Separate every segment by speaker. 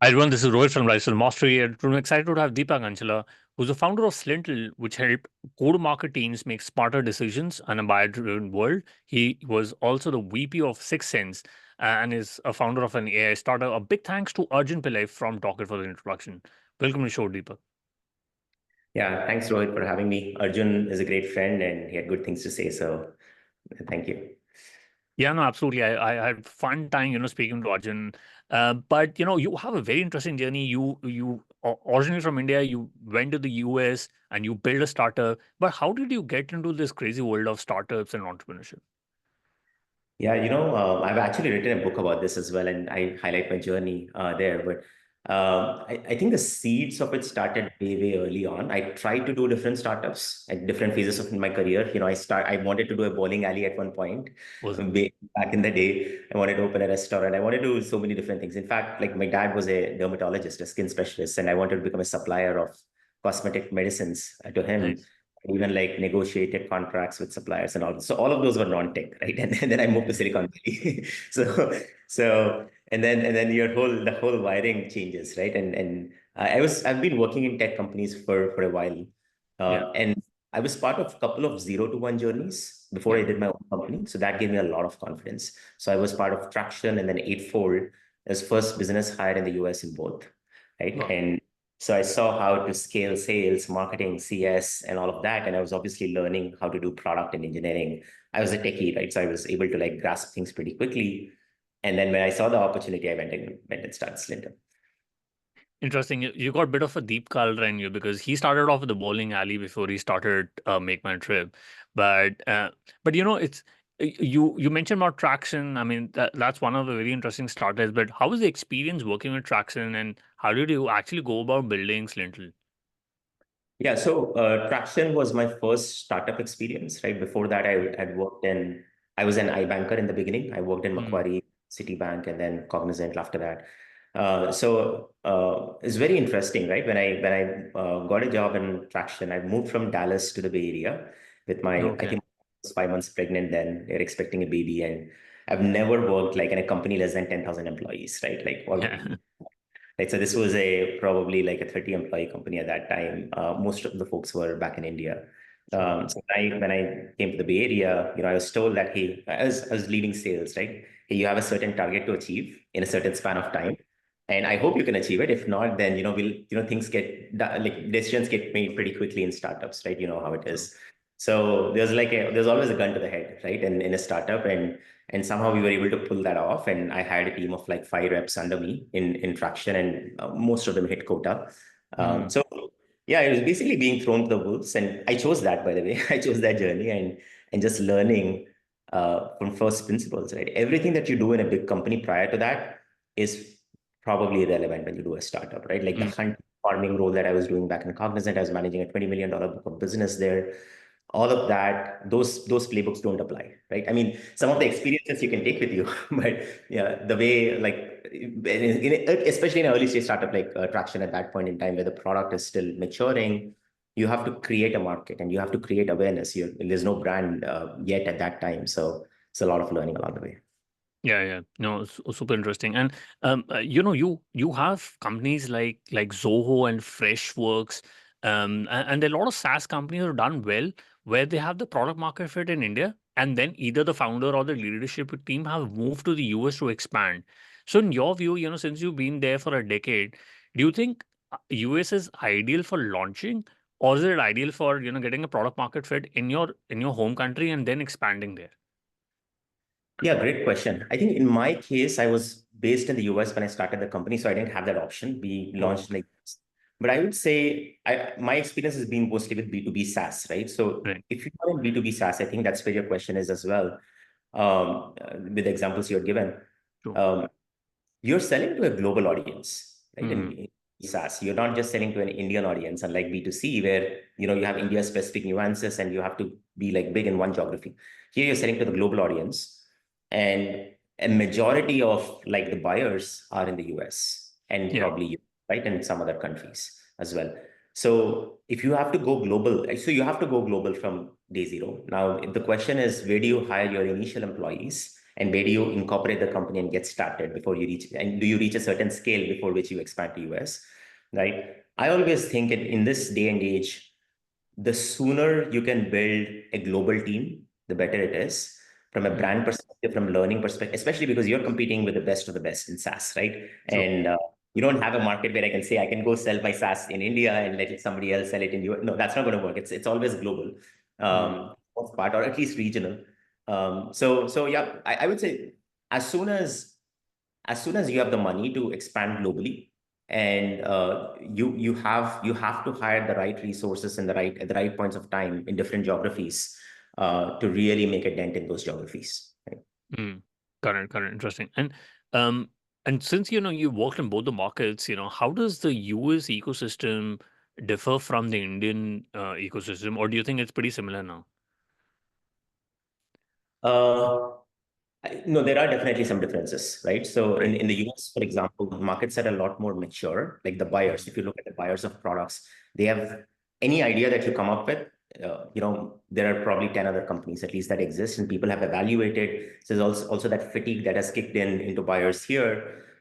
Speaker 1: Hi everyone, this is Rohit from Lifestyle Mastery, and I'm excited to have Deepak Anchala, who's the founder of Slintel, which helped go-to-market teams make smarter decisions in a buyer-driven world. He was also the VP of Six Sense and is a founder of an AI startup. A big thanks to Arjun Pillai from Docket for the introduction. Welcome to the show, Deepak.
Speaker 2: Yeah, thanks, Rohit, for having me. Arjun is a great friend and he had good things to say. So thank you.
Speaker 1: Yeah, no, absolutely. I had fun time, speaking to Arjun. But you have a very interesting journey. You originally from India, you went to the US and you built a startup. But how did you get into this crazy world of startups and entrepreneurship?
Speaker 2: Yeah, I've actually written a book about this as well, and I highlight my journey there. But I think the seeds of it started way, way early on. I tried to do different startups at different phases of my career. I wanted to do a bowling alley at one point.
Speaker 1: Awesome.
Speaker 2: Way back in the day, I wanted to open a restaurant. I wanted to do so many different things. In fact, like my dad was a dermatologist, a skin specialist, and I wanted to become a supplier of cosmetic medicines to him,
Speaker 1: Nice.
Speaker 2: even like negotiated contracts with suppliers and all. So all of those were non-tech, right? And then I moved to Silicon Valley. And then the whole wiring changes, right? And I've been working in tech companies for a while,
Speaker 1: Yeah.
Speaker 2: and I was part of a couple of 0 to 1 journeys before
Speaker 1: Yeah.
Speaker 2: I did my own company. So that gave me a lot of confidence. So I was part of Traction and then Eightfold as first business hire in the US in both, right?
Speaker 1: Wow.
Speaker 2: And so I saw how to scale sales, marketing, CS, and all of that. And I was obviously learning how to do product and engineering. I was a techie, right? So I was able to like grasp things pretty quickly. And then when I saw the opportunity, I went and started Slintel.
Speaker 1: Interesting. You got a bit of a deep color in you because he started off with the bowling alley before he started Make My Trip. But it's you mentioned about Traction. I mean, that's one of the very interesting starters. But how was the experience working with Traction, and how did you actually go about building Slintel?
Speaker 2: Yeah, so Traction was my first startup experience, right? Before that, I was an iBanker in the beginning. I worked in
Speaker 1: Mm.
Speaker 2: Macquarie, Citibank, and then Cognizant after that. It's very interesting, right? When I got a job in Traction, I moved from Dallas to the Bay Area with I
Speaker 1: Okay.
Speaker 2: think I was 5 months pregnant then. They're expecting a baby, and I've never worked like in a company less than 10,000 employees, right?
Speaker 1: Yeah.
Speaker 2: Right, so this was a probably like a 30 employee company at that time. Most of the folks were back in India.
Speaker 1: Sure.
Speaker 2: So when I came to the Bay Area, I was told that, hey, I was leading sales, right? Hey, you have a certain target to achieve in a certain span of time, and I hope you can achieve it. If not, then things like decisions get made pretty quickly in startups, right? You know how it
Speaker 1: Sure.
Speaker 2: is. So there's always a gun to the head, right? And in a startup, and somehow we were able to pull that off. And I had a team of like 5 reps under me in Traction, and most of them hit quota.
Speaker 1: Mm.
Speaker 2: So yeah, it was basically being thrown to the wolves, and I chose that, by the way. I chose that journey, and just learning from first principles, right? Everything that you do in a big company prior to that is probably irrelevant when you do a startup, right? Like the
Speaker 1: Mm.
Speaker 2: hunt farming role that I was doing back in Cognizant, I was managing a $20 million book of business there. All of that, those playbooks don't apply, right? I mean, some of the experiences you can take with you, but yeah, the way like especially in an early stage startup like Traction at that point in time where the product is still maturing, you have to create a market and you have to create awareness. There's no brand yet at that time, so it's a lot of learning along the way.
Speaker 1: Yeah, yeah. No, super interesting. And you have companies like Zoho and Freshworks, and there are a lot of SaaS companies that have done well where they have the product market fit in India, and then either the founder or the leadership team have moved to the US to expand. So, in your view, since you've been there for a decade, do you think US is ideal for launching, or is it ideal for getting a product market fit in your home country and then expanding there?
Speaker 2: Yeah, great question. I think in my case, I was based in the US when I started the company, so I didn't have that option. We
Speaker 1: Oh,
Speaker 2: launched
Speaker 1: okay.
Speaker 2: like this. But I would say my experience has been mostly with B2B SaaS, right? So
Speaker 1: Right.
Speaker 2: if you are in B2B SaaS, I think that's where your question is as well, with the examples you're given.
Speaker 1: True.
Speaker 2: Um, you're selling to a global audience, right?
Speaker 1: Hmm.
Speaker 2: In SaaS, you're not just selling to an Indian audience, unlike B2C, where you have India specific nuances and you have to be like big in one geography. Here you're selling to the global audience, and a majority of like the buyers are in the US and
Speaker 1: Yeah.
Speaker 2: probably right, and some other countries as well. So if you have to go global, so you have to go global from day zero. Now, if the question is, where do you hire your initial employees? and where do you incorporate the company and get started before you reach, and do you reach a certain scale before which you expand to US, right? I always think in this day and age, the sooner you can build a global team, the better it is from a
Speaker 1: Mm.
Speaker 2: brand perspective, from learning perspective, especially because you're competing with the best of the best in SaaS, right?
Speaker 1: True.
Speaker 2: And you don't have a market where I can say I can go sell my SaaS in India and let somebody else sell it in US. No, that's not going to work. It's always global,
Speaker 1: Mm.
Speaker 2: part or at least regional. So yeah, I would say as soon as you have the money to expand globally, and you have to hire the right resources in at the right points of time in different geographies to really make a dent in those geographies, right?
Speaker 1: Mm. Correct. Interesting. Um, and since you worked in both the markets, how does the US ecosystem differ from the Indian ecosystem, or do you think it's pretty similar now?
Speaker 2: uh, No, there are definitely some differences, right? So
Speaker 1: Right.
Speaker 2: in the US, for example, the markets are a lot more mature. Like the buyers,
Speaker 1: Mm.
Speaker 2: if you look at the buyers of products, they have any idea that you come up with, there are probably 10 other companies at least that exist, and people have evaluated. So there's also that fatigue that has kicked in into buyers here,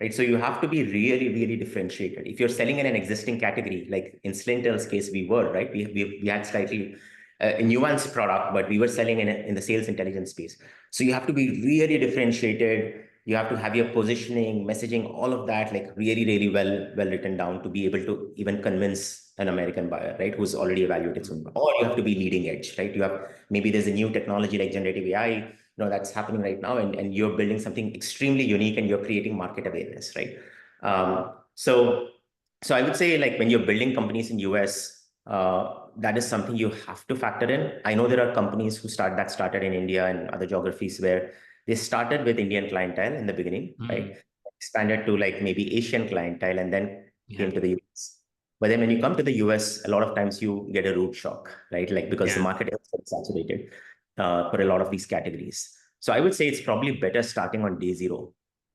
Speaker 2: right? So you have to be really, really differentiated. If you're selling in an existing category, like in Slintel's case, we were, right? We had slightly a nuanced product, but we were selling in the sales intelligence space. So you have to be really differentiated. You have to have your positioning, messaging, all of that like really, really well written down to be able to even convince an American buyer, right, who's already evaluated
Speaker 1: Mm.
Speaker 2: soon. Or you have to be leading edge, right? You have maybe there's a new technology like generative AI, that's happening right now, and you're building something extremely unique and you're creating market awareness, right? So I would say like when you're building companies in US, that is something you have to factor in. I know there are companies who started in India and other geographies where they started with Indian clientele in the beginning,
Speaker 1: Mm.
Speaker 2: right? Expanded to like maybe Asian clientele and then
Speaker 1: Yeah.
Speaker 2: came to the US. But then when you come to the US, a lot of times you get a root shock, right? Like because the
Speaker 1: Yeah.
Speaker 2: market is so saturated for a lot of these categories. So I would say it's probably better starting on day zero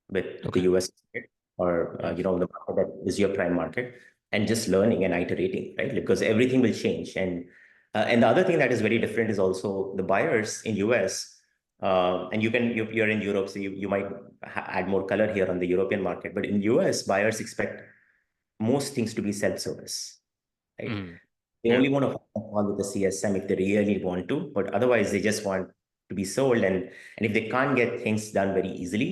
Speaker 2: with the
Speaker 1: Okay.
Speaker 2: US market, or
Speaker 1: Mm.
Speaker 2: the market that is your prime market, and just learning and iterating, right? Because everything will change. And the other thing that is very different is also the buyers in US. And you're in Europe, so you might add more color here on the European market. But in US, buyers expect most things to be self-service, right?
Speaker 1: Mm.
Speaker 2: They
Speaker 1: Yeah.
Speaker 2: only want to hop on with the CSM if they really want to, but otherwise they just want to be sold. And if they can't get things done very easily,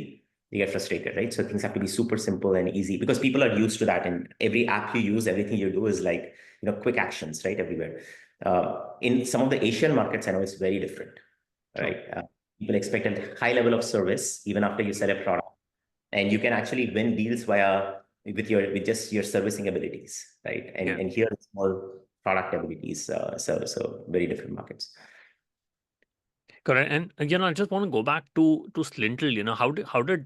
Speaker 2: they get frustrated, right? So things have to be super simple and easy because people are used to that. And every app you use, everything you do is like, quick actions, right? Everywhere. In some of the Asian markets, I know it's very different,
Speaker 1: True.
Speaker 2: right? People expect a high level of service even after you sell a product, and you can actually win deals with just your servicing abilities, right?
Speaker 1: Yeah.
Speaker 2: And here it's more product abilities. So very different markets.
Speaker 1: Correct. And I just want to go back to Slintel. How did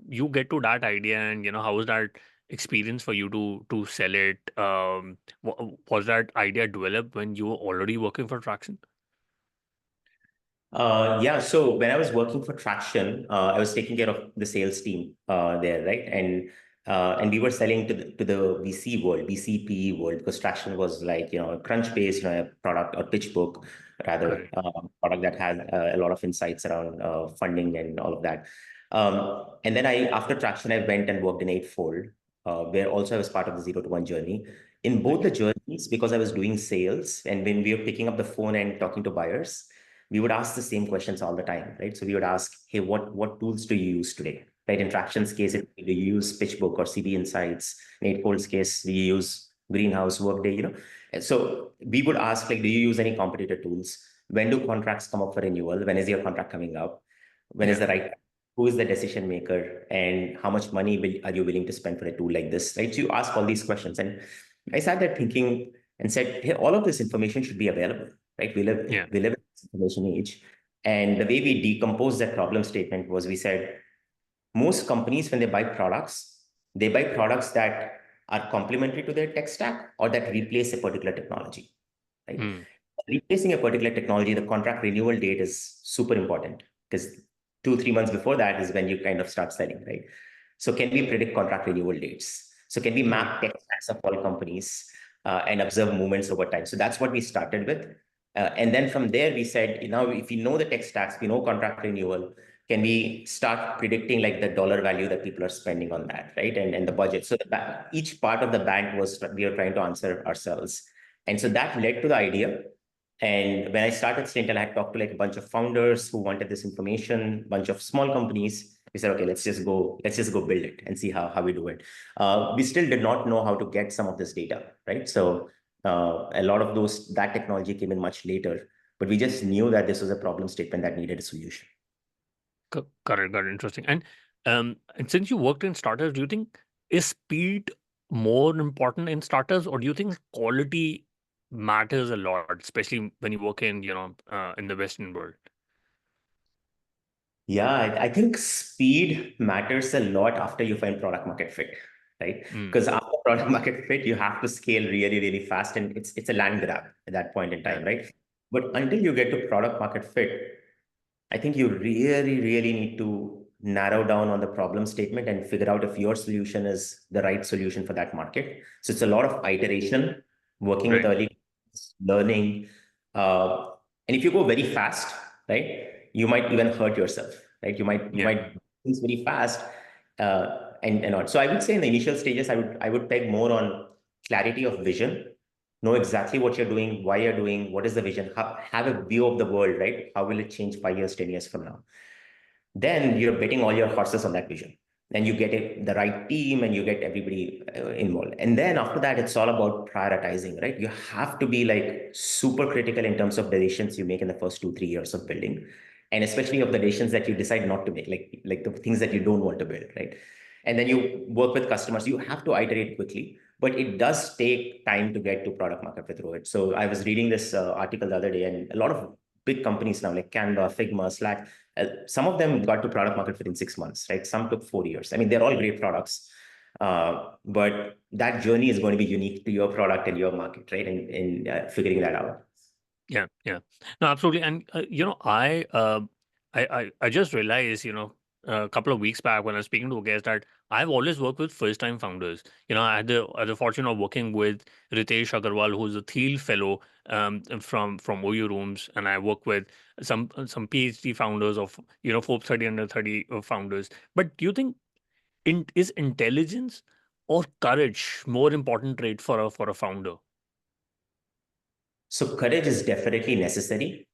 Speaker 1: you get to that idea, and how was that experience for you to sell it? Was that idea developed when you were already working for Traction?
Speaker 2: Yeah. So when I was working for Traction, I was taking care of the sales team there, right? And we were selling to the VC world, VCPE world, because Traction was like a Crunchbase, a product, or PitchBook rather,
Speaker 1: Correct.
Speaker 2: product that had a lot of insights around funding and all of that. And then after Traction, I went and worked in Eightfold, where also I was part of the 0 to 1 journey. In both
Speaker 1: Nice.
Speaker 2: the journeys, because I was doing sales, and when we were picking up the phone and talking to buyers, we would ask the same questions all the time, right? So we would ask, hey, what tools do you use today? Right? In Traction's case, do you use PitchBook or CB Insights? In Eightfold's case, we use Greenhouse, Workday. And so we would ask, like, do you use any competitor tools? When do contracts come up for renewal? When is your contract coming up? When is
Speaker 1: Yeah.
Speaker 2: the right? Who is the decision maker? And how much money are you willing to spend for a tool like this? Right? So you ask all these questions. And I sat there thinking and said, hey, all of this information should be available, right?
Speaker 1: Yeah.
Speaker 2: We live in this information age. And the way we decomposed that problem statement was, we said most companies, when they buy products that are complementary to their tech stack or that replace a particular technology, right?
Speaker 1: Mm.
Speaker 2: Replacing a particular technology, the contract renewal date is super important because 2, 3 months before that is when you kind of start selling, right? So can we predict contract renewal dates? So can we
Speaker 1: Mm.
Speaker 2: map tech stacks of all companies and observe movements over time? So that's what we started with. And then from there, we said, now if we know the tech stacks, we know contract renewal, can we start predicting like the dollar value that people are spending on that, right? And the budget. So each part of the bank was, we are trying to answer ourselves. And so that led to the idea. And when I started Slintel, I had talked to like a bunch of founders who wanted this information, bunch of small companies. We said, okay, let's just go build it and see how we do it. We still did not know how to get some of this data, right? So a lot of that technology came in much later, but we just knew that this was a problem statement that needed a solution.
Speaker 1: Correct. Interesting. And since you worked in startups, do you think is speed more important in startups, or do you think quality matters a lot, especially when you work in in the Western world?
Speaker 2: Yeah, I think speed matters a lot after you find product market fit, right?
Speaker 1: Mm,
Speaker 2: Because after product market fit, you have to scale really, really fast, and it's a land grab at that point in
Speaker 1: yeah.
Speaker 2: time, right? But until you get to product market fit, I think you really, really need to narrow down on the problem statement and figure out if your solution is the right solution for that market. So it's a lot of iteration, working with
Speaker 1: Right.
Speaker 2: early learning. Uh, and if you go very fast, right, you might even hurt yourself, right? You
Speaker 1: Yeah.
Speaker 2: might do things very fast, and on. So I would say in the initial stages, I would peg more on clarity of vision, know exactly what you're doing, why you're doing, what is the vision, have a view of the world, right? How will it change 5 years, 10 years from now? Then you're betting all your horses on that vision. Then you get the right team and you get everybody involved. And then after that, it's all about prioritizing, right? You have to be like super critical in terms of decisions you make in the first 2, 3 years of building. And especially of the decisions that you decide not to make, like the things that you don't want to build, right? And then you work with customers. You have to iterate quickly, but it does take time to get to product market fit through it. So I was reading this article the other day, and a lot of big companies now like Canva, Figma, Slack, some of them got to product market fit in 6 months, right? Some took 4 years. I mean, they're all great products, but that journey is going to be unique to your product and your market, right? And figuring that out.
Speaker 1: Yeah, yeah. No, absolutely. And I just realized, a couple of weeks back when I was speaking to a guest that I've always worked with first-time founders. I had the fortune of working with Ritesh Agarwal, who's a Thiel fellow from OU Rooms, and I work with some PhD founders of Forbes 30 under 30 founders. But do you think is intelligence or courage more important trait for a founder?
Speaker 2: So courage is definitely necessary,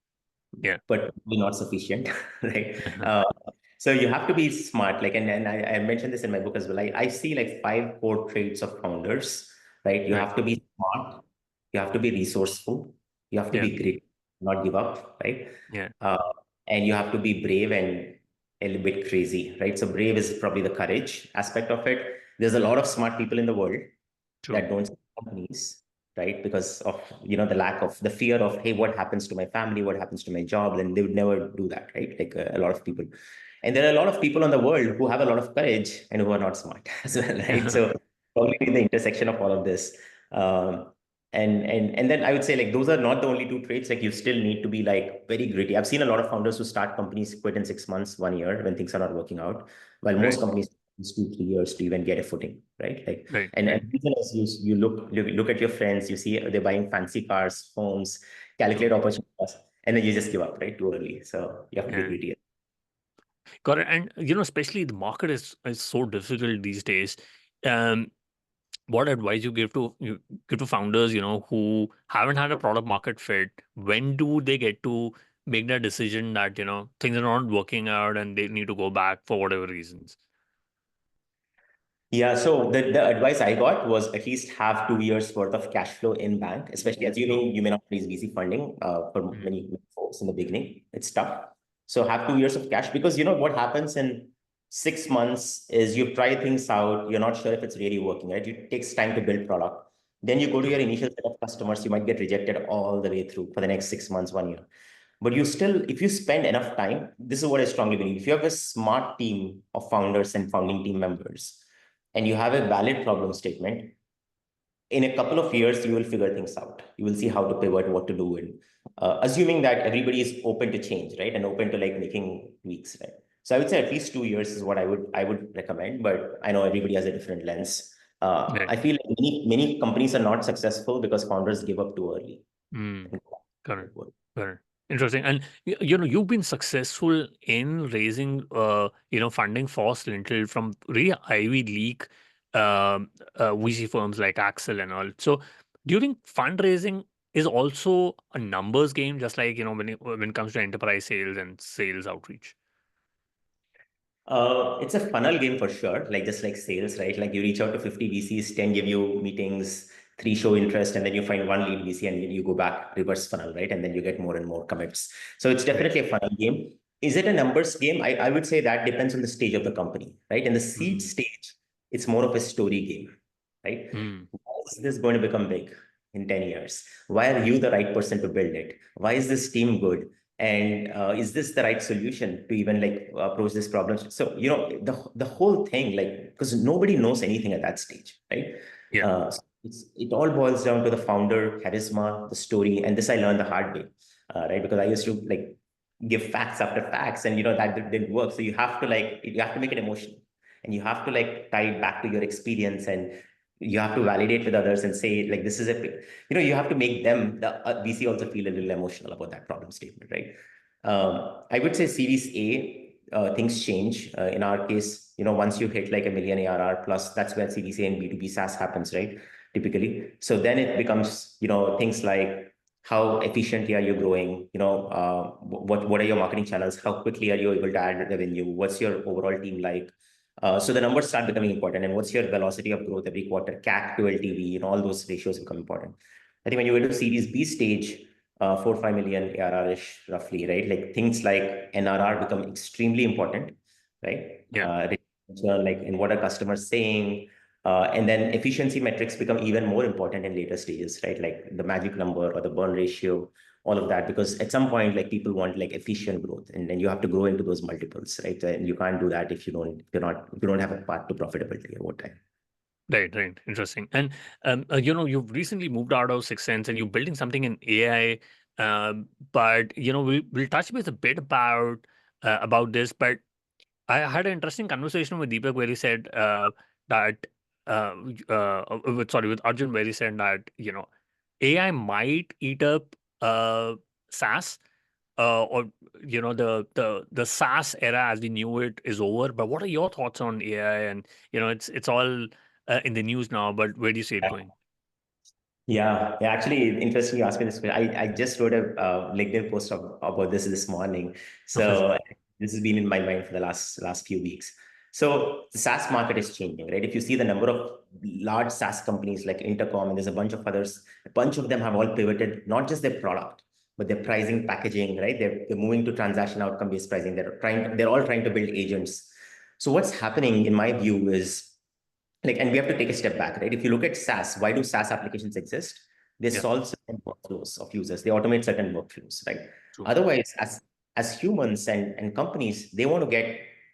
Speaker 1: Yeah.
Speaker 2: but probably not sufficient, right? Uh, so you have to be smart. Like, and I mentioned this in my book as well. I see like 5 core traits of founders, right? You
Speaker 1: Right.
Speaker 2: have to be smart, you have to be resourceful, you have to
Speaker 1: Yeah.
Speaker 2: be great, not give up, right?
Speaker 1: Yeah.
Speaker 2: Uh, and you have to be brave and a little bit crazy, right? So brave is probably the courage aspect of it. There's a lot of smart people in the world
Speaker 1: True.
Speaker 2: that don't start companies, right? Because of the lack of the fear of, hey, what happens to my family? What happens to my job? Then they would never do that, right? Like a lot of people. And there are a lot of people in the world who have a lot of courage and who are not smart as well, right? So probably the intersection of all of this. Um, and then I would say like those are not the only 2 traits. Like you still need to be like very gritty. I've seen a lot of founders who start companies, quit in 6 months, 1 year when things are not working out, while most
Speaker 1: Right.
Speaker 2: companies takes 2, 3 years to even get a footing, right? Like,
Speaker 1: Right.
Speaker 2: and
Speaker 1: Right.
Speaker 2: the reason is you look at your friends, you see they're buying fancy cars, homes,
Speaker 1: True.
Speaker 2: calculate opportunities, and then you just give up, right? Too early. So you have to be
Speaker 1: Yeah.
Speaker 2: gritty.
Speaker 1: Got it. And especially the market is so difficult these days. Um, what advice you give to founders, who haven't had a product market fit? When do they get to make that decision that things are not working out and they need to go back for whatever reasons?
Speaker 2: Yeah, so the advice I got was at least have 2 years worth of cash flow in bank, especially
Speaker 1: True.
Speaker 2: assuming you may not raise VC funding for
Speaker 1: Mm.
Speaker 2: many folks in the beginning. It's tough. So have 2 years of cash because you know what happens in 6 months is you try things out, you're not sure if it's really working, right? It takes time to build product. Then you go to
Speaker 1: True.
Speaker 2: your initial set of customers, you might get rejected all the way through for the next 6 months, 1 year. But you still, if you spend enough time, this is what I strongly believe. If you have a smart team of founders and founding team members, and you have a valid problem statement, in a couple of years, you will figure things out. You will see how to pivot, what to do, and assuming that everybody is open to change, right, and open to like making tweaks, right. So I would say at least 2 years is what I would recommend, but I know everybody has a different lens.
Speaker 1: Right.
Speaker 2: I feel like many companies are not successful because founders give up too early.
Speaker 1: Mm. Correct. Correct. Interesting. And you've been successful in raising funding for Slintel from really Ivy League VC firms like Axel and all. So during fundraising is also a numbers game, just like when it comes to enterprise sales and sales outreach.
Speaker 2: It's a funnel game for sure, like just like sales, right? Like you reach out to 50 VCs, 10 give you meetings, three show interest, and then you find one lead VC and you go back reverse funnel, right? And then you get more and more commits. So it's
Speaker 1: Right.
Speaker 2: definitely a funnel game. Is it a numbers game? I would say that depends on the stage of the company, right? In the seed
Speaker 1: Mm.
Speaker 2: stage, it's more of a story game, right?
Speaker 1: Mm.
Speaker 2: Why is this going to become big in 10 years? Why are you the right person to build it? Why is this team good? And is this the right solution to even like approach this problem? So the whole thing, like, because nobody knows anything at that stage, right?
Speaker 1: Yeah.
Speaker 2: So it all boils down to the founder charisma, the story, and this I learned the hard way, right? Because I used to like give facts after facts, and that didn't work. So you have to make it emotional, and you have to like tie it back to your experience, and you have to validate with others and say like this is you have to make them, the VC, also feel a little emotional about that problem statement, right? I would say Series A, things change. In our case, once you hit like a million ARR plus, that's where Series A and B2B SaaS happens, right? Typically. So then it becomes, things like how efficiently are you growing? What are your marketing channels? How quickly are you able to add revenue? What's your overall team like? So the numbers start becoming important. And what's your velocity of growth every quarter, CAC to LTV, all those ratios become important. I think when you go to Series B stage, 4 5 million ARR-ish roughly, right? Like things like NRR become extremely important, right?
Speaker 1: Yeah.
Speaker 2: Like in what are customers saying, and then efficiency metrics become even more important in later stages, right? Like the magic number or the burn ratio, all of that, because at some point, like people want like efficient growth, and then you have to grow into those multiples, right? And you can't do that if you don't have a path to profitability over time.
Speaker 1: Right, right. Interesting. And you've recently moved out of Sixth Sense and you're building something in AI. But we'll touch base a bit about this. But I had an interesting conversation with Deepak where he said that with Arjun, where he said that AI might eat up SaaS, or the SaaS era as we knew it is over. But what are your thoughts on AI? And it's all in the news now. But where do you see it going?
Speaker 2: Yeah. Actually, interesting you asked me this question. I just wrote a LinkedIn post about this morning. So this has been in my mind for the last few weeks. So the SaaS market is changing, right? If you see the number of large SaaS companies like Intercom, and there's a bunch of others, a bunch of them have all pivoted, not just their product, but their pricing, packaging, right? They're moving to transaction outcome-based pricing. They're all trying to build agents. So what's happening, in my view, is like, and we have to take a step back, right? If you look at SaaS, why do SaaS applications exist? They
Speaker 1: Yeah,
Speaker 2: solve certain workflows of users. They automate certain workflows, right?
Speaker 1: true.
Speaker 2: Otherwise, as humans and companies, they want to get,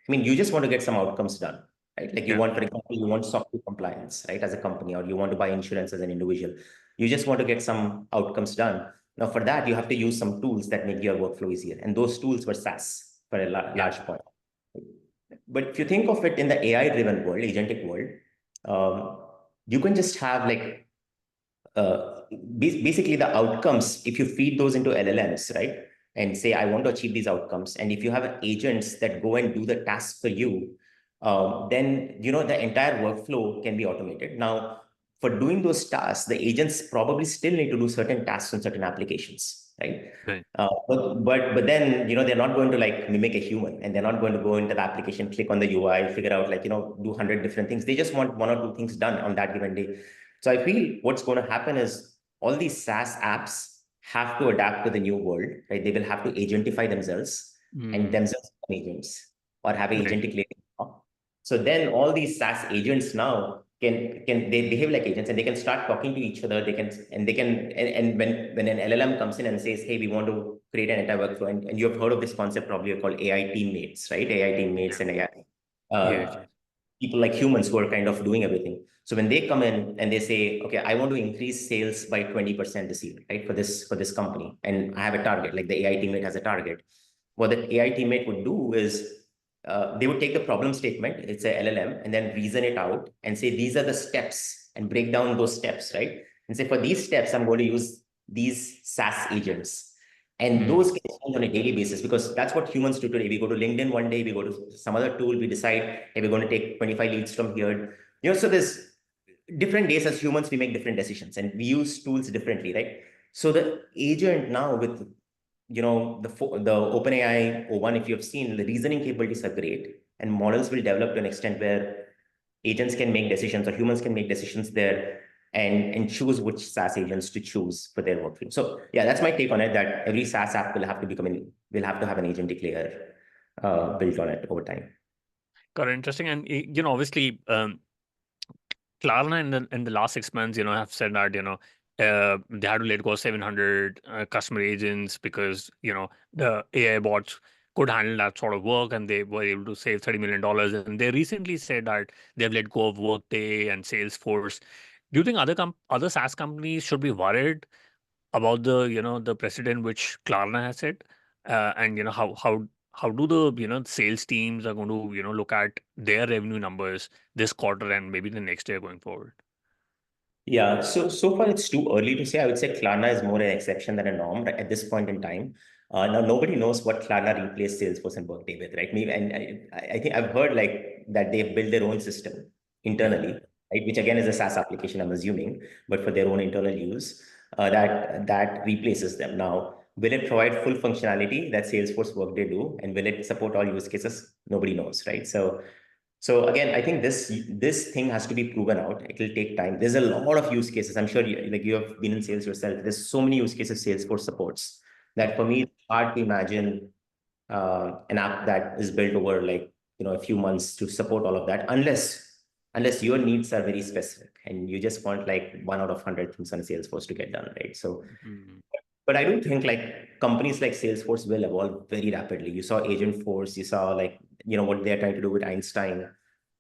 Speaker 2: I mean, you just want to get some outcomes done, right? Like you
Speaker 1: Yeah,
Speaker 2: want, for example, you want software compliance, right? As a company, or you want to buy insurance as an individual. You just want to get some outcomes done. Now, for that, you have to use some tools that make your workflow easier. And those tools were SaaS for a
Speaker 1: yeah,
Speaker 2: large point. But if you think of it in the AI-driven world, agentic world, um, you can just have like basically the outcomes. If you feed those into LLMs, right, and say I want to achieve these outcomes, and if you have agents that go and do the task for you, then the entire workflow can be automated. Now, for doing those tasks, the agents probably still need to do certain tasks on certain applications, right?
Speaker 1: right.
Speaker 2: But then they're not going to like mimic a human, and they're not going to go into the application, click on the UI, figure out like do 100 different things. They just want one or two things done on that given day. So I feel what's going to happen is all these SaaS apps have to adapt to the new world, right? They will have to agentify themselves and
Speaker 1: Mm,
Speaker 2: themselves become agents or have an
Speaker 1: right.
Speaker 2: agentic layer. So then all these SaaS agents now can they behave like agents, and they can start talking to each other. And when an LLM comes in and says, hey, we want to create an entire workflow, and you have heard of this concept probably called AI teammates, right? AI teammates
Speaker 1: Yeah.
Speaker 2: and AI.
Speaker 1: Yes.
Speaker 2: Uh,
Speaker 1: Yes.
Speaker 2: People like humans who are kind of doing everything. So when they come in and they say, okay, I want to increase sales by 20% this year, right? For this company. And I have a target, like the AI teammate has a target. What the AI teammate would do is they would take the problem statement, it's a LLM, and then reason it out and say, these are the steps, and break down those steps, right? And say, for these steps, I'm going to use these SaaS agents. And
Speaker 1: Hmm.
Speaker 2: those can change on a daily basis because that's what humans do today. We go to LinkedIn one day, we go to some other tool, we decide, hey, we're going to take 25 leads from here. So there's different days as humans, we make different decisions and we use tools differently, right? So the agent now with, the OpenAI O1, if you have seen, the reasoning capabilities are great and models will develop to an extent where agents can make decisions or humans can make decisions there and choose which SaaS agents to choose for their workflow. So yeah, that's my take on it, that every SaaS app will have to have an agent layer built on it over time.
Speaker 1: Got it. Interesting. And obviously, Klarna in the last 6 months, have said that they had to let go of 700 customer agents because the AI bots could handle that sort of work, and they were able to save $30 million. And they recently said that they've let go of Workday and Salesforce. Do you think other SaaS companies should be worried about the precedent which Klarna has set, and how do the sales teams are going to look at their revenue numbers this quarter and maybe the next year going forward?
Speaker 2: Yeah, so far it's too early to say. I would say Klarna is more an exception than a norm right, at this point in time. Now nobody knows what Klarna replaced Salesforce and Workday with, right? Maybe, and I think I've heard like that they've built their own system
Speaker 1: Hmm.
Speaker 2: internally, right? Which again is a SaaS application, I'm assuming, but for their own internal use, that replaces them. Now, will it provide full functionality that Salesforce Workday do, and will it support all use cases? Nobody knows, right? So again, I think this thing has to be proven out. It will take time. There's a lot of use cases. I'm sure you have been in sales yourself. There's so many use cases Salesforce supports that for me it's hard to imagine an app that is built over like a few months to support all of that, unless your needs are very specific and you just want like 1 out of 100 things on Salesforce to get done, right? So
Speaker 1: Hmm.
Speaker 2: but I do think like companies like Salesforce will evolve very rapidly. You saw Agent Force, you saw like, what they're trying to do with Einstein,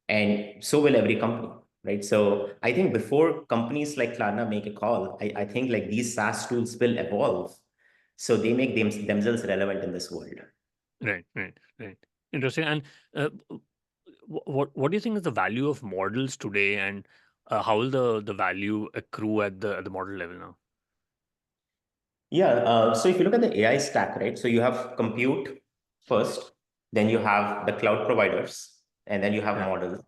Speaker 2: and so will every company, right? So I think before companies like Klarna make a call, I think like these SaaS tools will evolve. So they make themselves relevant in this world.
Speaker 1: Right, right, right. Interesting. And what do you think is the value of models today, and how will the value accrue at the model level now?
Speaker 2: Yeah. So if you look at the AI stack, right? So you have compute first, then you have the cloud providers, and then you have
Speaker 1: Yeah.
Speaker 2: models.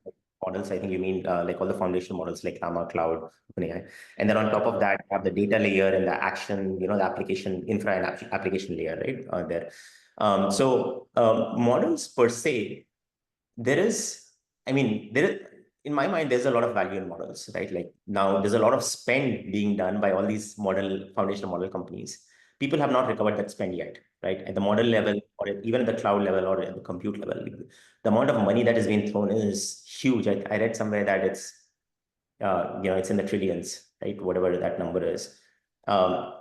Speaker 2: Models, I think you mean like all the foundational models like Llama, Cloud, OpenAI. And then on top of that, you have the data layer and the action, the application infra and application layer, right? There. Models per se, there is, I mean, in my mind, there's a lot of value in models, right? Like now there's a lot of spend being done by all these foundational model companies. People have not recovered that spend yet, right? At the model level, or even at the cloud level, or at the compute level, the amount of money that is being thrown is huge. I read somewhere that it's in the trillions, right? Whatever that number is. Um,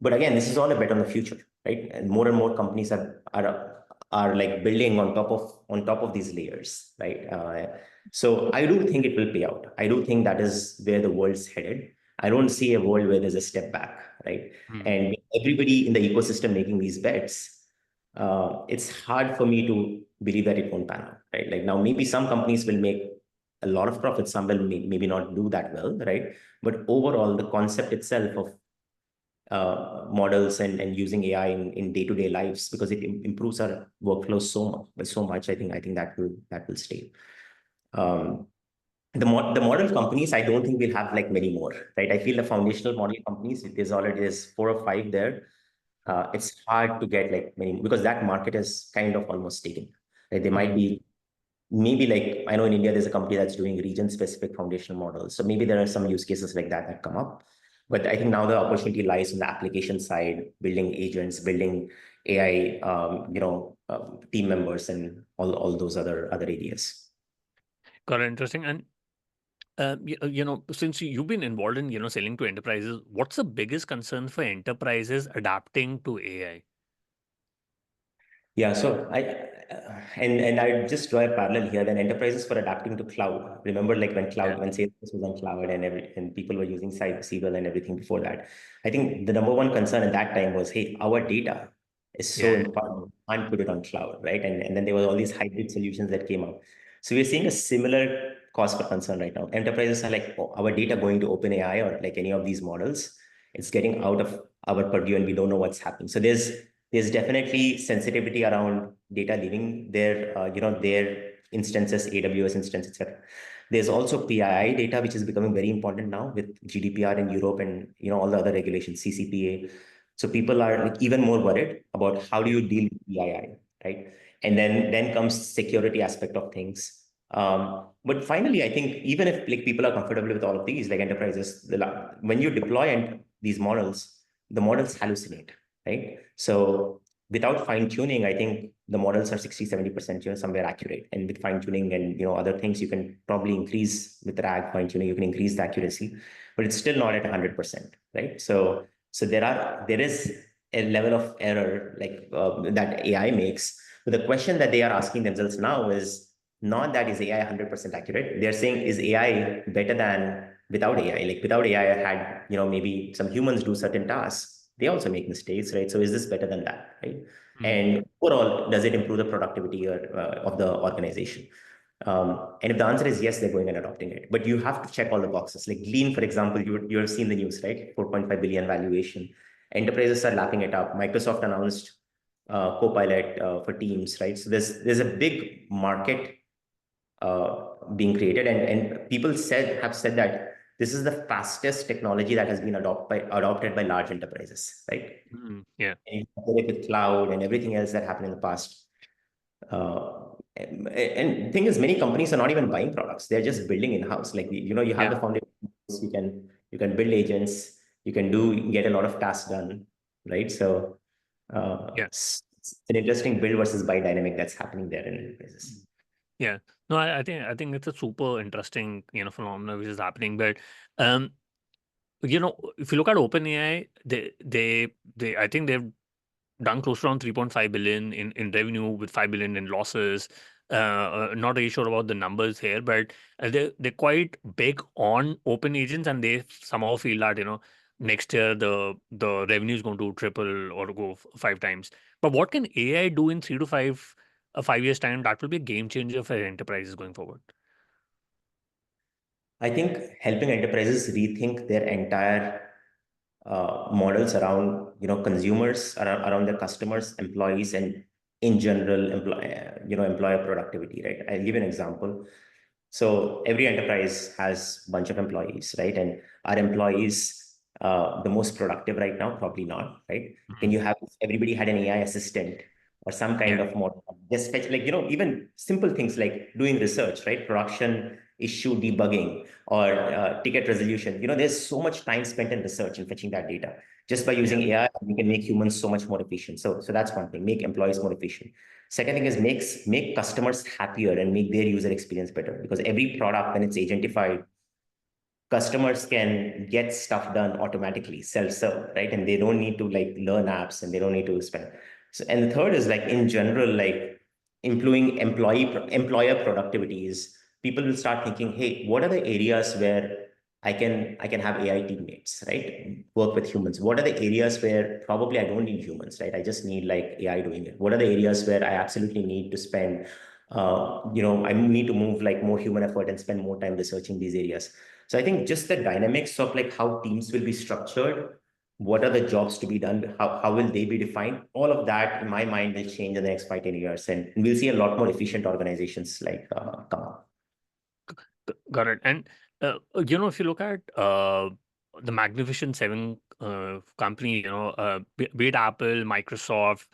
Speaker 2: but again, this is all a bet on the future, right? And more companies are like building on top of these layers, right? So I do think it will pay out. I do think that is where the world's headed. I don't see a world where there's a step back, right?
Speaker 1: Hmm.
Speaker 2: And everybody in the ecosystem making these bets, it's hard for me to believe that it won't pan out, right? Like now, maybe some companies will make a lot of profit, some will maybe not do that well, right? But overall, the concept itself of models and using AI in day-to-day lives because it improves our workflows so much. I think that will stay. Um, the model companies, I don't think we'll have like many more, right? I feel the foundational model companies, there's 4 or 5 there. It's hard to get like many because that market is kind of almost taken. Right? They might
Speaker 1: Hmm.
Speaker 2: be maybe like I know in India there's a company that's doing region-specific foundational models. So maybe there are some use cases like that come up. But I think now the opportunity lies on the application side, building agents, building AI, team members, and all those other areas.
Speaker 1: Got it. Interesting. And since you've been involved in selling to enterprises, what's the biggest concern for enterprises adapting to AI?
Speaker 2: Yeah, so and I just draw a parallel here. Then enterprises for adapting to cloud. Remember, like
Speaker 1: Yeah.
Speaker 2: when Salesforce was on cloud and people were using SQL and everything before that. I think the number one concern at that time was, hey, our data is so
Speaker 1: Yeah.
Speaker 2: important, can't put it on cloud, right? And then there were all these hybrid solutions that came up. So we're seeing a similar cause for concern right now. Enterprises are like, oh, our data going to OpenAI or like any of these models, it's getting out of our purview and we don't know what's happening. So there's definitely sensitivity around data leaving their their instances, AWS instance, etc. There's also PII data, which is becoming very important now with GDPR in Europe and all the other regulations, CCPA. So people are like even more worried about how do you deal with PII, right? And then comes security aspect of things. But finally, I think even if like people are comfortable with all of these, like enterprises, when you deploy and these models, the models hallucinate, right? So without fine tuning, I think the models are 60, 70%, somewhere accurate. And with fine tuning and, other things, you can probably increase with RAG fine tuning, you can increase the accuracy, but it's still not at 100%, right? So there is a level of error like that AI makes. But the question that they are asking themselves now is not that is AI 100% accurate. They're saying, is AI better than without AI? Like without AI, I had, maybe some humans do certain tasks. They also make mistakes, right? So is this better than that, right?
Speaker 1: Mm.
Speaker 2: And overall, does it improve the productivity of the organization? And if the answer is yes, they're going and adopting it. But you have to check all the boxes. Like Glean, for example, you have seen the news, right? 4.5 billion valuation. Enterprises are lapping it up. Microsoft announced Copilot for Teams, right? So there's a big market being created, and people have said that this is the fastest technology that has been adopted by large enterprises, right?
Speaker 1: Mm. Yeah.
Speaker 2: And you compare it with cloud and everything else that happened in the past. And thing is, many companies are not even buying products; they're just building in house. Like you have
Speaker 1: Yeah.
Speaker 2: the foundation, you can build agents, you can get a lot of tasks done, right? So
Speaker 1: Yeah.
Speaker 2: it's an interesting build versus buy dynamic that's happening there in enterprises.
Speaker 1: Mm. Yeah. No, I think it's a super interesting, phenomenon which is happening. But um, if you look at OpenAI, they I think they've done close to around 3.5 billion in revenue with 5 billion in losses. Not really sure about the numbers here, but they're quite big on open agents, and they somehow feel that next year the revenue is going to triple or go 5 times. But what can AI do in 3 to 5 years time? That will be a game changer for enterprises going forward.
Speaker 2: I think helping enterprises rethink their entire models around consumers, around their customers, employees, and in general employer productivity. Right. I'll give you an example. So every enterprise has a bunch of employees, right? And are employees the most productive right now? Probably not, right? Can
Speaker 1: Mhm.
Speaker 2: you have everybody had an AI assistant or some kind
Speaker 1: Yeah.
Speaker 2: of model? Just like even simple things like doing research, right? Production issue debugging or ticket resolution. There's so much time spent in research and fetching that data. Just by
Speaker 1: Yeah.
Speaker 2: using AI, we can make humans so much more efficient. So that's one thing. Make employees more efficient. Second thing is make customers happier and make their user experience better, because every product, when it's agentified, customers can get stuff done automatically, self-serve, right? And they don't need to like learn apps and they don't need to spend. So, and the third is like in general, like improving employer productivity is people will start thinking, hey, what are the areas where I can have AI teammates, right? Work with humans. What are the areas where probably I don't need humans, right? I just need like AI doing it. What are the areas where I absolutely need to spend I need to move like more human effort and spend more time researching these areas. So I think just the dynamics of like how teams will be structured, what are the jobs to be done, how will they be defined, all of that in my mind will change in the next 5, 10 years, and we'll see a lot more efficient organizations like come up.
Speaker 1: Got it. And if you look at the Magnificent Seven company, be it Apple, Microsoft,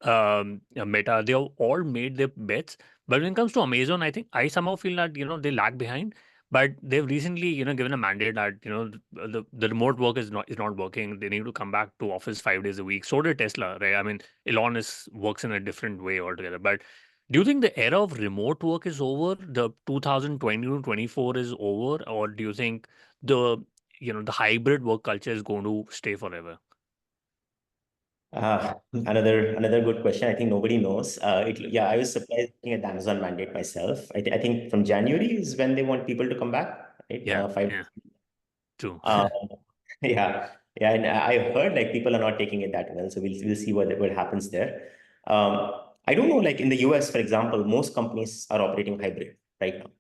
Speaker 1: Meta, they have all made their bets. But when it comes to Amazon, I think I somehow feel that they lag behind. But they've recently given a mandate that the remote work is not working. They need to come back to office 5 days a week. So did Tesla, right? I mean, Elon is works in a different way altogether. But do you think the era of remote work is over? The 2020 to 24 is over, or do you think the the hybrid work culture is going to stay forever?
Speaker 2: Another good question. I think nobody knows. Yeah, I was surprised looking at the Amazon mandate myself. I think from January is when they want people to come back, right?
Speaker 1: Yeah,
Speaker 2: Five.
Speaker 1: yeah, true.
Speaker 2: Um, yeah, yeah, and I heard like people are not taking it that well, so we'll see what happens there. I don't know, like in the US, for example, most companies are operating hybrid right now,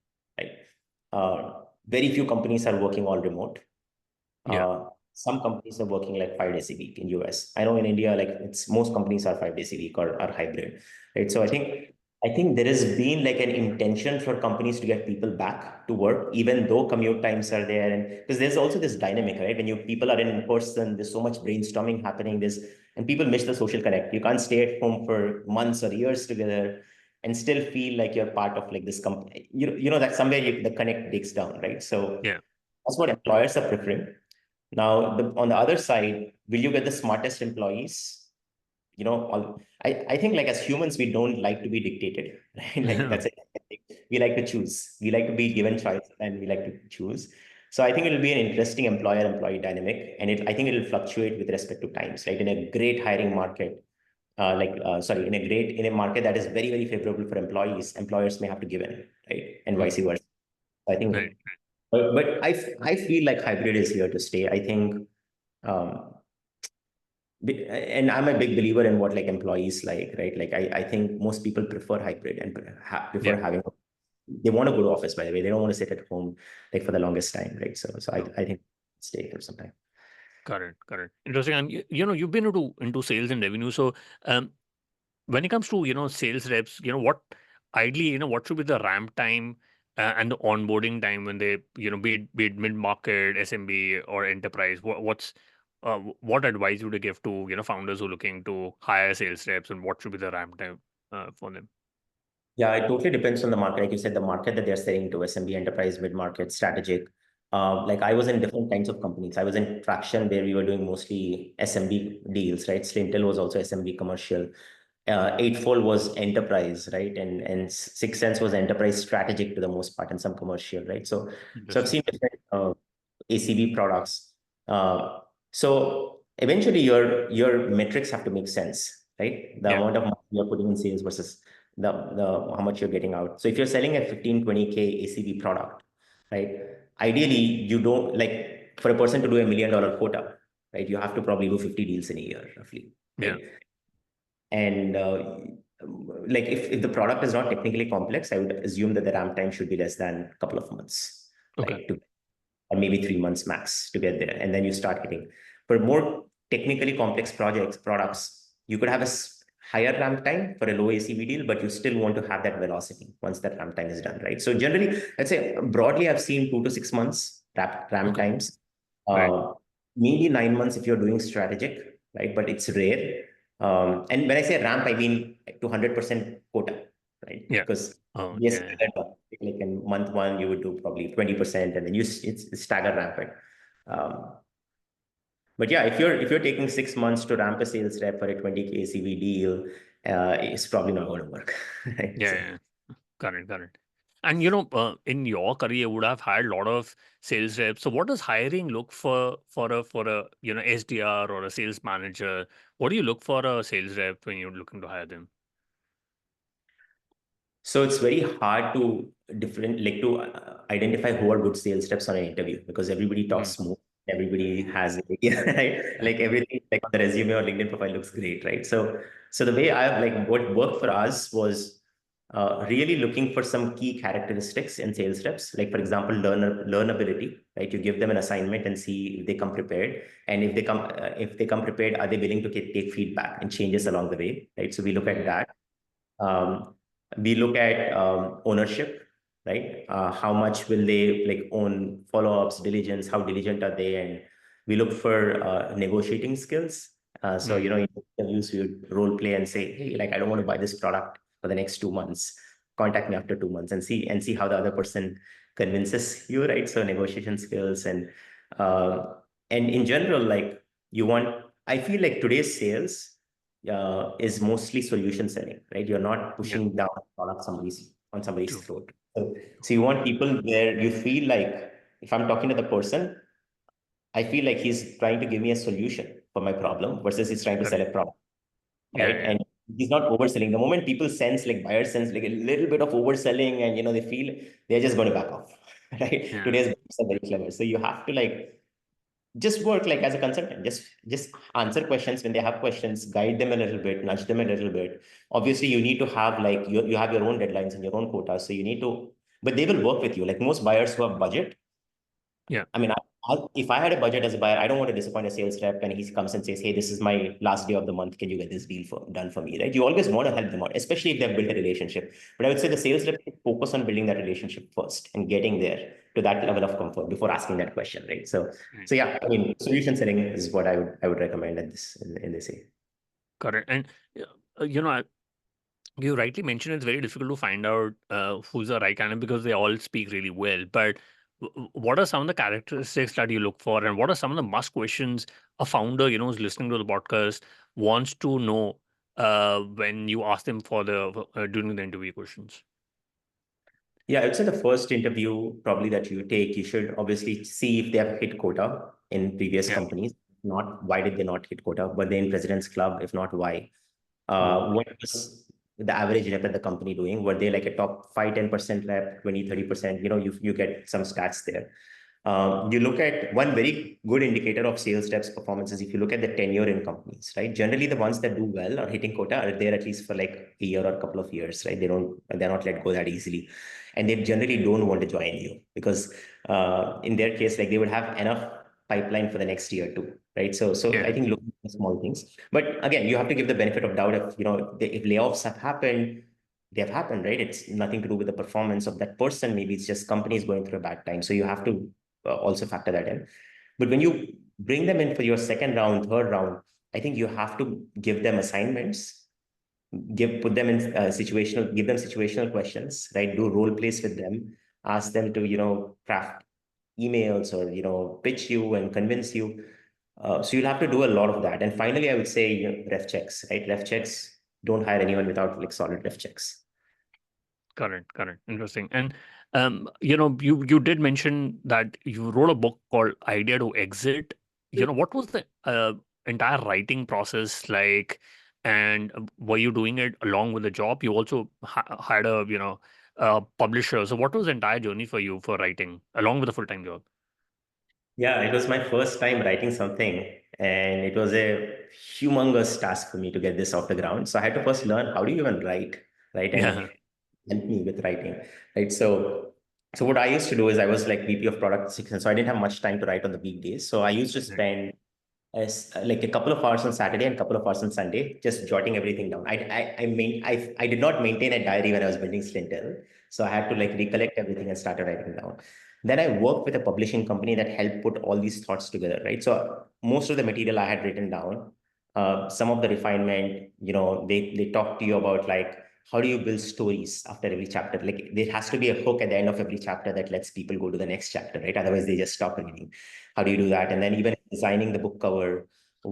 Speaker 2: right? Very few companies are working all remote.
Speaker 1: Yeah,
Speaker 2: some companies are working like 5 days a week in US. I know in India, like most companies are 5 days a week or are hybrid, right? So I think there has been like an intention for companies to get people back to work, even though commute times are there. And because there's also this dynamic, right? When people are in person, there's so much brainstorming happening. And people miss the social connect. You can't stay at home for months or years together and still feel like you're part of like this company. You know that somewhere the connect breaks down, right? So
Speaker 1: Yeah.
Speaker 2: that's what employers are preferring. Now, on the other side, will you get the smartest employees? I think like as humans, we don't like to be dictated, right? Like that's it. We like to choose. We like to be given choice and we like to choose. So I think it'll be an interesting employer-employee dynamic, and I think it'll fluctuate with respect to times, right? In a great hiring market, in a market that is very, very favorable for employees, employers may have to give in, right? And vice
Speaker 1: Mm.
Speaker 2: versa. I think,
Speaker 1: Right.
Speaker 2: but I feel like hybrid is here to stay. I think, um, and I'm a big believer in what like employees like, right? Like I think most people prefer hybrid and prefer
Speaker 1: Yeah.
Speaker 2: having, they want to go to office, by the way. They don't want to sit at home like for the longest time, right? So
Speaker 1: True.
Speaker 2: I think stay for some time.
Speaker 1: Correct. Correct. Interesting. And you've been into sales and revenue. So um, when it comes to sales reps, what ideally what should be the ramp time and the onboarding time when they be it mid market, SMB, or enterprise. What advice would you give to founders who are looking to hire sales reps, and what should be the ramp time for them?
Speaker 2: Yeah, it totally depends on the market. Like you said, the market that they're selling to, SMB, enterprise, mid-market, strategic. Like I was in different kinds of companies. I was in Traction where we were doing mostly SMB deals, right? Slintel was also SMB commercial. Eightfold was enterprise, right? And Six Sense was enterprise strategic to the most part and some commercial, right? So I've
Speaker 1: Interesting.
Speaker 2: seen different ACV products. Uh, so eventually your metrics have to make sense, right? The
Speaker 1: Yeah.
Speaker 2: amount of money you're putting in sales versus the how much you're getting out. So if you're selling a 15, 20K ACV product, right? Ideally, you don't like for a person to do $1 million quota, right? You have to probably do 50 deals in a year, roughly,
Speaker 1: Yeah.
Speaker 2: right? And like if the product is not technically complex, I would assume that the ramp time should be less than a couple of months,
Speaker 1: Okay.
Speaker 2: right? Or maybe 3 months max to get there. And then you start hitting. For more technically complex products, you could have a higher ramp time for a low ACV deal, but you still want to have that velocity once that ramp time is done, right? So generally, let's say broadly, I've seen 2 to 6 months ramp
Speaker 1: Okay.
Speaker 2: times.
Speaker 1: Right.
Speaker 2: Uh, Maybe 9 months if you're doing strategic, right? But it's rare. And when I say ramp, I mean to 100% quota, right?
Speaker 1: Yeah.
Speaker 2: Because
Speaker 1: Oh,
Speaker 2: yes,
Speaker 1: yeah.
Speaker 2: like in month one, you would do probably 20%, and then it's stagger rampant. Um, but yeah, if you're taking 6 months to ramp a sales rep for a 20K CV deal, it's probably not going to work. Right?
Speaker 1: Yeah.
Speaker 2: So,
Speaker 1: Yeah. Correct. Correct. And in your career, you would have hired a lot of sales reps. So, what does hiring look for a SDR or a sales manager? What do you look for a sales rep when you're looking to hire them?
Speaker 2: so it's very hard to identify who are good sales reps on an interview because everybody talks
Speaker 1: Mhm.
Speaker 2: smooth. Everybody has, yeah, right? Like everything like on the resume or LinkedIn profile looks great, right? So the way I like what worked for us was really looking for some key characteristics in sales reps. Like for example, learnability, right? You give them an assignment and see if they come prepared, and if they come prepared, are they willing to take feedback and changes along the way, right? So we look at that. Um, we look at ownership, right? How much will they like own follow-ups, diligence, how diligent are they? And we look for negotiating skills. So,
Speaker 1: Mm.
Speaker 2: in interviews, we would role play and say, hey, like, I don't want to buy this product for the next 2 months. Contact me after 2 months and see how the other person convinces you, right? So negotiation skills uh, and in general, like I feel like today's sales is mostly solution selling, right? You're not
Speaker 1: Yeah.
Speaker 2: pushing down product on somebody's
Speaker 1: True.
Speaker 2: throat. So you want people where you feel like if I'm talking to the person, I feel like he's trying to give me a solution for my problem versus he's trying to sell
Speaker 1: Correct.
Speaker 2: a product,
Speaker 1: Yeah.
Speaker 2: right?
Speaker 1: Yeah.
Speaker 2: And he's not overselling. The moment people sense like buyers sense like a little bit of overselling and they feel they're just going to back off, right?
Speaker 1: Yeah.
Speaker 2: Today's buyers are very clever. So you have to like just work like as a consultant, just answer questions when they have questions, guide them a little bit, nudge them a little bit. Obviously you need to have like you have your own deadlines and your own quotas, so you need to, but they will work with you. Like most buyers who have budget,
Speaker 1: Yeah.
Speaker 2: I mean, if I had a budget as a buyer, I don't want to disappoint a sales rep when he comes and says, "Hey, this is my last day of the month. Can you get this deal done for me?" Right? You always want to help them out, especially if they've built a relationship. But I would say the sales rep should focus on building that relationship first and getting there to that level of comfort before asking that question, right? So yeah, I mean, solution selling is what I would recommend at this in this area.
Speaker 1: Correct. And you know, you rightly mentioned it's very difficult to find out who's the right candidate because they all speak really well. But what are some of the characteristics that you look for, and what are some of the must questions a founder, who's listening to the podcast wants to know when you ask them for the during the interview questions?
Speaker 2: Yeah, I would say the first interview probably that you take, you should obviously see if they have hit quota in previous
Speaker 1: Yeah.
Speaker 2: companies. Not why did they not hit quota? Were they in President's Club? If not, why?
Speaker 1: Oh,
Speaker 2: What was the average rep at the company doing? Were they like a top 5, 10% rep, 20, 30%? You get some stats there. You look at one very good indicator of sales reps performance is if you look at the tenure in companies, right? Generally, the ones that do well or hitting quota are there at least for like a year or a couple of years, right? They're not let go that easily. And they generally don't want to join you because in their case, like they would have enough pipeline for the next year too, right? So I
Speaker 1: yeah.
Speaker 2: think look at small things. But again, you have to give the benefit of doubt if layoffs have happened, they have happened, right? It's nothing to do with the performance of that person. Maybe it's just companies going through a bad time. So you have to also factor that in. But when you bring them in for your second round, third round, I think you have to give them assignments, put them in give them situational questions, right? Do role plays with them, ask them to, craft emails or, pitch you and convince you. So you'll have to do a lot of that. And finally, I would say, ref checks, right? Ref checks, don't hire anyone without like solid ref checks.
Speaker 1: Correct, correct. Interesting. And you did mention that you wrote a book called Idea to Exit. What was the entire writing process like? And were you doing it along with the job? You also had a publisher. So what was the entire journey for you for writing along with a full time job?
Speaker 2: Yeah, it was my first time writing something, and it was a humongous task for me to get this off the ground. So I had to first learn how do you even write, right? And
Speaker 1: Yeah.
Speaker 2: help me with writing, right? So what I used to do is I was like VP of product section, so I didn't have much time to write on the weekdays. So I used to
Speaker 1: Right.
Speaker 2: spend as like a couple of hours on Saturday and a couple of hours on Sunday, just jotting everything down. I did not maintain a diary when I was building Slintel, so I had to like recollect everything and started writing down. Then I worked with a publishing company that helped put all these thoughts together, right? So most of the material I had written down, some of the refinement, they talk to you about like how do you build stories after every chapter? Like there has to be a hook at the end of every chapter that lets people go to the next chapter, right? Otherwise, they just stop reading. How do you do that? And then even designing the book cover,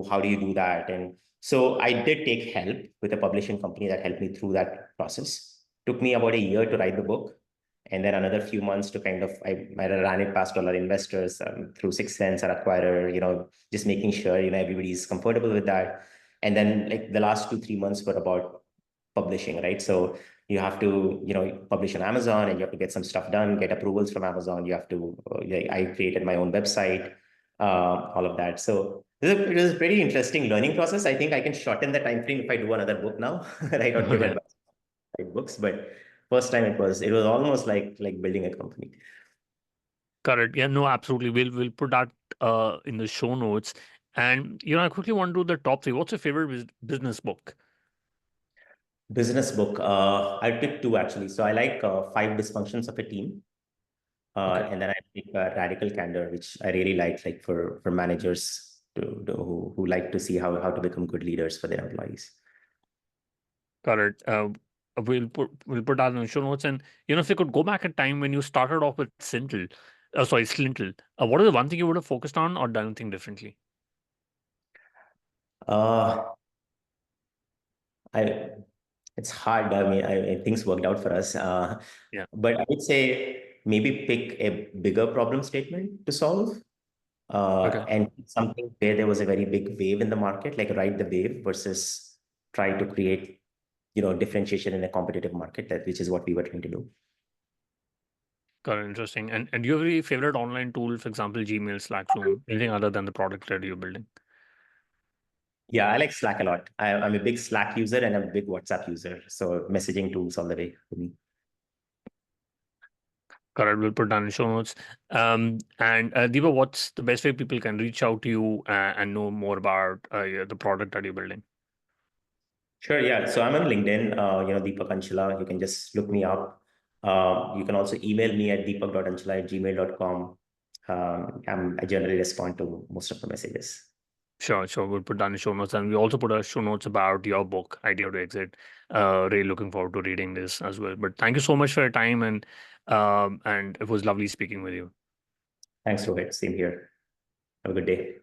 Speaker 2: how do you do that? And so I did take help with a publishing company that helped me through that process. Took me about a year to write the book, and then another few months to kind of I ran it past all our investors through Sixth Sense, our acquirer, just making sure everybody's comfortable with that. And then like the last 2 3 months were about publishing, right? So you have to publish on Amazon, and you have to get some stuff done, get approvals from Amazon. You have to I created my own website, all of that. So it was a pretty interesting learning process. I think I can shorten the time frame if I do another book now, right? Or give
Speaker 1: Yeah.
Speaker 2: advice write books. But first time it was almost like building a company.
Speaker 1: Correct. Yeah, no, absolutely. We'll put that in the show notes. And I quickly want to do the top three. What's your favorite business book?
Speaker 2: Business book. I picked two actually. So I like Five Dysfunctions of a Team.
Speaker 1: Okay.
Speaker 2: And then I pick Radical Candor, which I really like for managers who like to see how to become good leaders for their employees.
Speaker 1: Correct. We'll put that in the show notes. And if you could go back in time when you started off with Slintel, what is the one thing you would have focused on or done anything differently?
Speaker 2: Uh, I It's hard. I mean, things worked out for us.
Speaker 1: Yeah.
Speaker 2: But I would say maybe pick a bigger problem statement to solve,
Speaker 1: Okay.
Speaker 2: and something where there was a very big wave in the market, like ride the wave versus try to create, differentiation in a competitive market, which is what we were trying to do.
Speaker 1: Got it. Interesting. And do you have any favorite online tool, for example, Gmail, Slack, Zoom, anything other than the product that you're building?
Speaker 2: Yeah, I like Slack a lot. I'm a big Slack user and I'm a big WhatsApp user. So messaging tools all the way for me.
Speaker 1: Correct. We'll put down in show notes. And Deepa, what's the best way people can reach out to you and know more about yeah, the product that you're building?
Speaker 2: Sure, yeah. So I'm on LinkedIn, Deepak Anchala. You can just look me up. You can also email me at deepak.anchala@gmail.com. I generally respond to most of the messages.
Speaker 1: Sure, sure. We'll put down in show notes, and we also put a show notes about your book, Idea to Exit. Really looking forward to reading this as well. But thank you so much for your time, and it was lovely speaking with you.
Speaker 2: Thanks, Rohit. Same here. Have a good day.